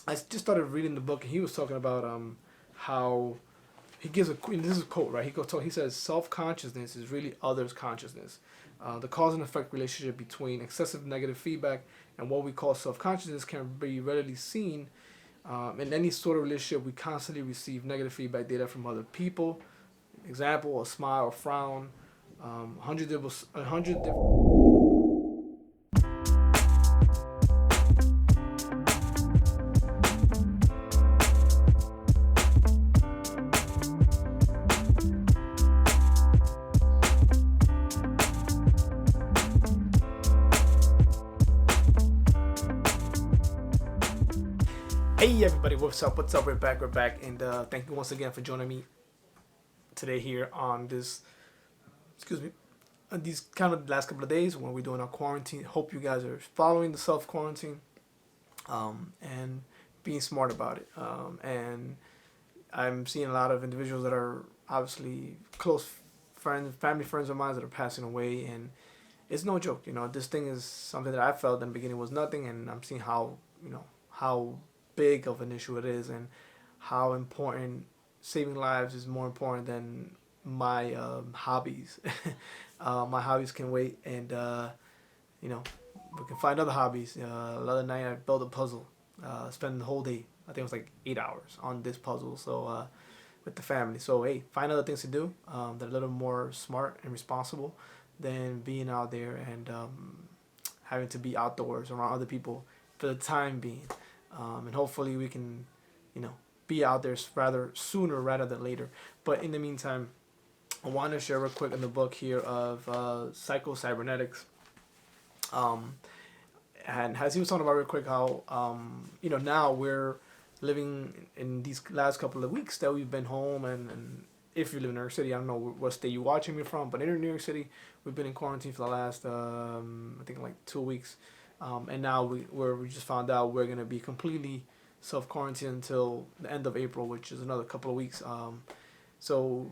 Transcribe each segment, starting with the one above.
I just started reading the book, and he was talking about how he gives a this is a quote, right? He says self consciousness is really others consciousness. The cause and effect relationship between excessive negative feedback and what we call self consciousness can be readily seen in any sort of relationship. We constantly receive negative feedback data from other people. Example: a smile, a frown, 100 different. Hey everybody, what's up? What's up? We're back, and thank you once again for joining me today here on this. Excuse me, on these kind of last couple of days when we're doing our quarantine. Hope you guys are following the self quarantine, and being smart about it. And I'm seeing a lot of individuals that are obviously close friends, family friends of mine that are passing away, and it's no joke. This thing is something that I felt in the beginning was nothing, and I'm seeing how how big of an issue it is, and how important saving lives is more important than my hobbies. My hobbies can wait, and you know we can find other hobbies. The other night I built a puzzle. Spent the whole day. I think it was like 8 hours on this puzzle. So with the family. So hey, find other things to do that are a little more smart and responsible than being out there and having to be outdoors around other people for the time being. And hopefully we can, you know, be out there rather sooner rather than later. But in the meantime, I want to share real quick in the book here of psycho-cybernetics. Um, and as he was talking about real quick, how now we're living in these last couple of weeks that we've been home, and if you live in New York City, I don't know what state you're watching me from, but in New York City, we've been in quarantine for the last I think like 2 weeks, and now we just found out we're gonna be completely self quarantined until the end of April, which is another couple of weeks. So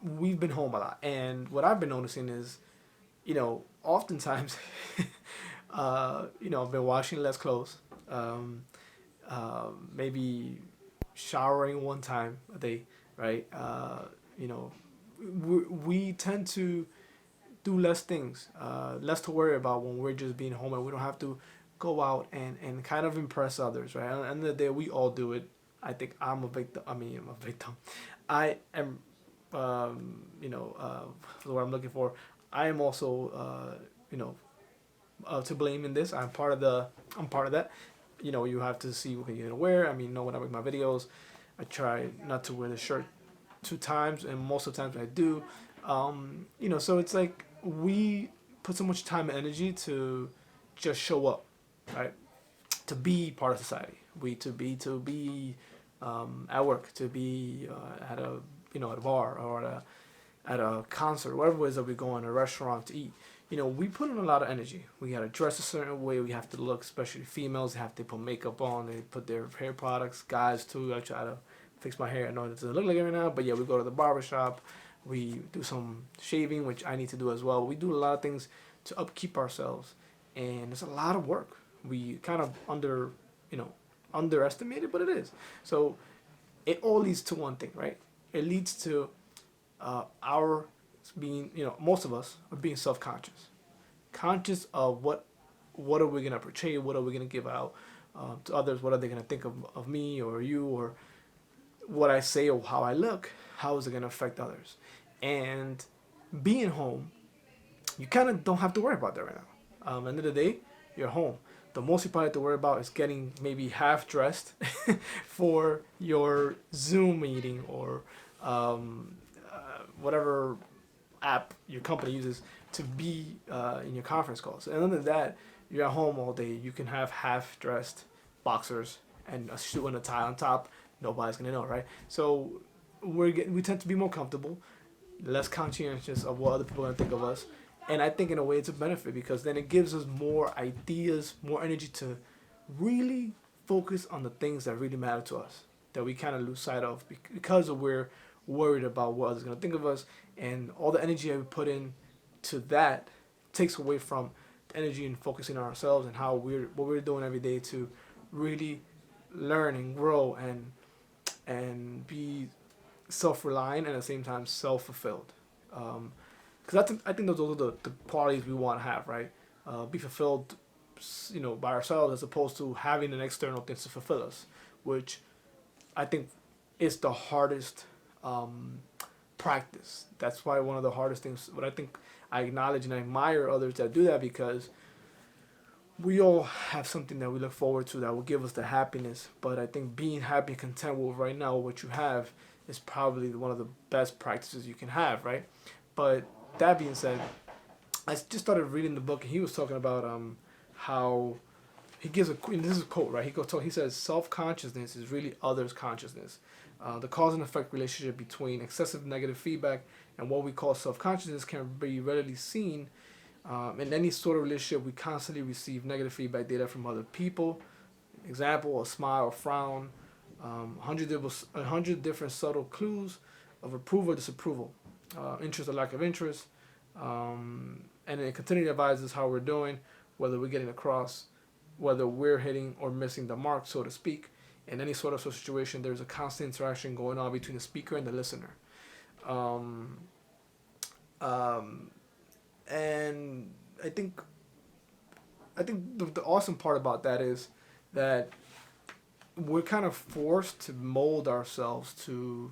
we've been home a lot, and what I've been noticing is, oftentimes, I've been washing less clothes, maybe showering one time a day, right? You know, we tend to do less things, less to worry about when we're just being home, and we don't have to go out and kind of impress others, right? At the end of the day, we all do it. I think I'm a victim. I mean, I'm a victim. I am, what I'm looking for. I am also, to blame in this. I'm part of that. You have to see what you're gonna wear. I mean, when I make my videos, I try not to wear the shirt 2 times, and most of the times I do. So it's like we put so much time and energy to just show up, right? To be part of society. To be at work, to be at a bar, or at a concert, whatever it is that we go in a restaurant to eat. We put in a lot of energy. We gotta dress a certain way. We have to look, especially females have to put makeup on. They put their hair products. Guys too. I try to fix my hair. I know it doesn't look like it right now, but yeah, we go to the barber shop. We do some shaving, which I need to do as well. We do a lot of things to upkeep ourselves, and it's a lot of work. We kind of underestimate it, but it is. So it all leads to one thing, right? It leads to our being, most of us are being self-conscious, conscious of what are we gonna portray, what are we gonna give out to others, what are they gonna think of me or you, or what I say or how I look, how is it gonna affect others? And being home, you kind of don't have to worry about that right now. At the end of the day, you're home. The most you probably have to worry about is getting maybe half dressed for your Zoom meeting, or whatever app your company uses to be in your conference calls. And other than that, you're at home all day. You can have half dressed boxers and a shoe and a tie on top. Nobody's gonna know, right? So we tend to be more comfortable, less conscientious of what other people are gonna think of us. And I think in a way it's a benefit, because then it gives us more ideas, more energy to really focus on the things that really matter to us, that we kind of lose sight of because we're worried about what others are going to think of us. And all the energy that we put in to that takes away from the energy in focusing on ourselves and what we're doing every day to really learn and grow and be self-reliant and at the same time self-fulfilled. Because I think those are the qualities we want to have, right? Be fulfilled, by ourselves as opposed to having an external things to fulfill us, which I think is the hardest practice. That's why one of the hardest things. But I think I acknowledge and I admire others that do that because we all have something that we look forward to that will give us the happiness. But I think being happy and content with right now what you have is probably one of the best practices you can have, right? But that being said, I just started reading the book and he was talking about how he gives and this is a quote, right? He says self consciousness is really others consciousness. The cause and effect relationship between excessive negative feedback and what we call self consciousness can be readily seen in any sort of relationship. We constantly receive negative feedback data from other people. Example: a smile, a frown, 100 different subtle clues of approval or disapproval, interest or lack of interest, and it continually advises how we're doing, whether we're getting across, whether we're hitting or missing the mark, so to speak. In any sort of situation, there's a constant interaction going on between the speaker and the listener. Um, and I think the awesome part about that is that we're kind of forced to mold ourselves to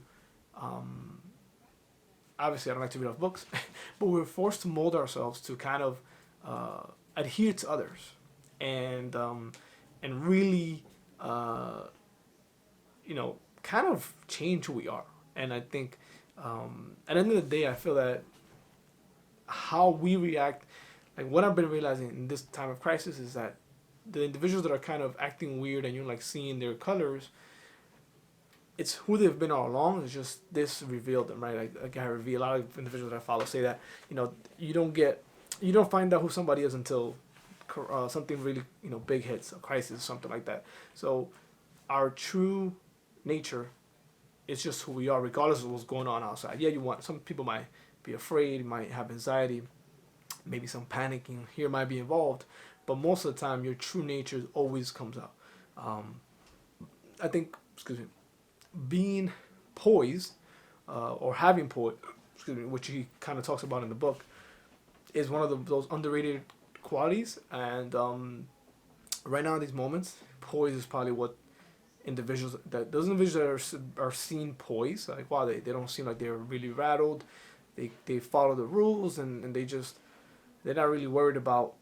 obviously I don't like to read off books, but we're forced to mold ourselves to kind of adhere to others and really kind of change who we are. And I think at the end of the day, I feel that how we react, like what I've been realizing in this time of crisis is that the individuals that are kind of acting weird and you're like seeing their colors, it's who they've been all along. It's just this revealed them, right? Like I reveal a lot of individuals that I follow say that you don't find out who somebody is until something really big hits, a crisis, something like that. So our true nature is just who we are, regardless of what's going on outside. Yeah, some people might be afraid, might have anxiety, maybe some panicking here might be involved, but most of the time your true nature always comes out. I think, being poised or having which he kind of talks about in the book, is one of those underrated qualities. And right now in these moments, poise is probably what those individuals that are seen poised, like wow, they don't seem like they're really rattled. They follow the rules and they're not really worried about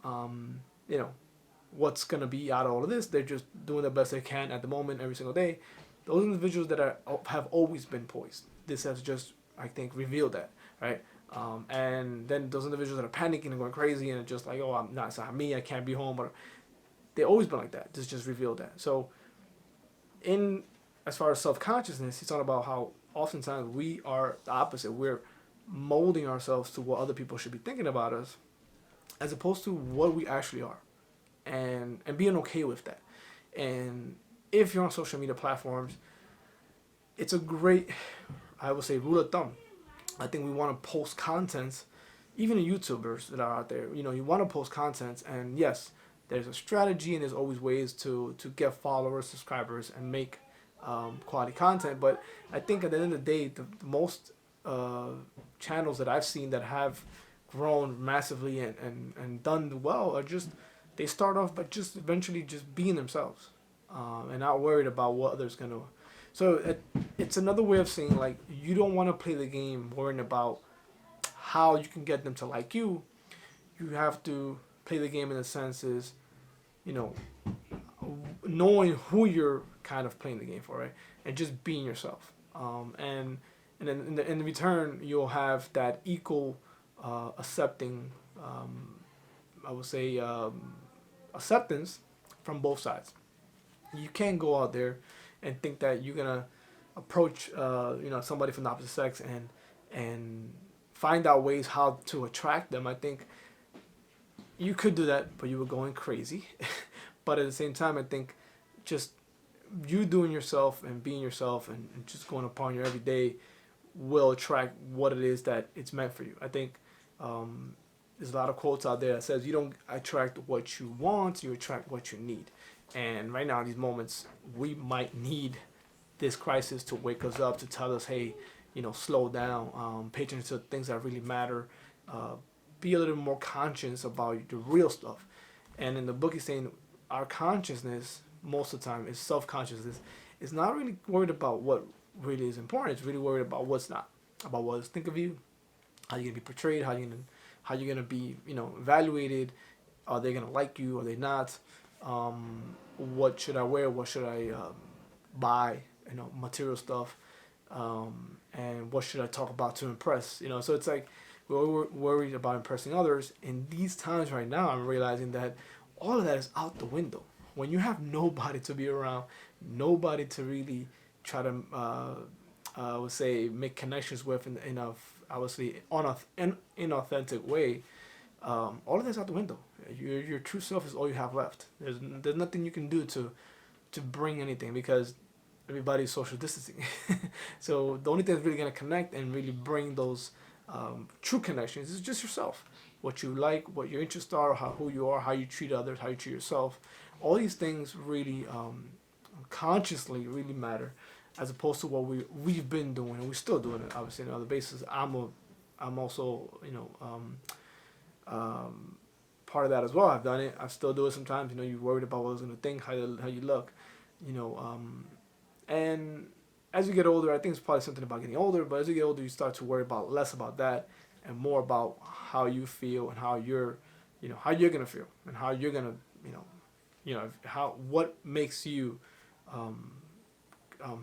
what's gonna be out of all of this. They're just doing the best they can at the moment every single day. Those individuals that have always been poised. This has just, I think, revealed that, right? And then those individuals that are panicking and going crazy and just like, oh, it's not me, I can't be home, or they've always been like that. This just revealed that. So, as far as self-consciousness, he's talking about how oftentimes we are the opposite. We're molding ourselves to what other people should be thinking about us, as opposed to what we actually are, and being okay with that. And if you're on social media platforms, it's a great, I would say, rule of thumb. I think we want to post contents, even the YouTubers that are out there. You want to post contents, and yes, there's a strategy and there's always ways to get followers, subscribers, and make quality content. But I think at the end of the day, the most channels that I've seen that have grown massively and done well are just, they start off by just eventually just being themselves and not worried about what others going to. So it's another way of saying, like, you don't want to play the game worrying about how you can get them to like you. You have to play the game in the sense is, knowing who you're kind of playing the game for, right? And just being yourself. And then in return, you'll have that equal accepting, I would say, acceptance from both sides. You can't go out there and think that you're gonna approach somebody from the opposite sex and find out ways how to attract them. I think you could do that, but you were going crazy. But at the same time, I think just you doing yourself and being yourself and just going upon your everyday will attract what it is that it's meant for you. I think there's a lot of quotes out there that says you don't attract what you want, you attract what you need. And right now, in these moments, we might need this crisis to wake us up, to tell us, hey, slow down, pay attention to things that really matter, uh, be a little more conscious about the real stuff. And in the book, he's saying our consciousness, most of the time, is self consciousness. It's not really worried about what really is important. It's really worried about what's not, about what others think of you, how you're gonna be portrayed, how you're gonna be, evaluated. Are they gonna like you? Are they not? What should I wear? What should I buy? Material stuff. And what should I talk about to impress? So it's like we're worried about impressing others. In these times right now, I'm realizing that all of that is out the window. When you have nobody to be around, nobody to really try to, I would say, make connections with in a obviously on an inauthentic way, all of that's out the window. Your true self is all you have left. There's nothing you can do to bring anything, because everybody's social distancing. So the only thing that's really gonna connect and really bring those true connections is just yourself. What you like, what your interests are, who you are, how you treat others, how you treat yourself. All these things really consciously really matter, as opposed to what we've been doing, and we're still doing it. Obviously, on other basis, I'm also part of that as well. I've done it. I still do it sometimes. You're worried about what others gonna think, how you look. And as you get older, I think it's probably something about getting older. But as you get older, you start to worry about less about that and more about how you feel and how you're gonna feel and how you're gonna, what makes you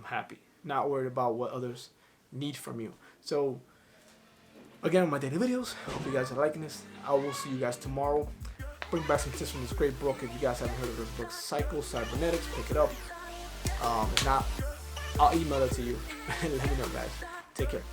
happy. Not worried about what others need from you. So again, on my daily videos, I hope you guys are liking this. I will see you guys tomorrow. Bring back some tips from this great book. If you guys haven't heard of this book, Cybernetics, pick it up. If not, I'll email it to you. Let me know, guys. Take care.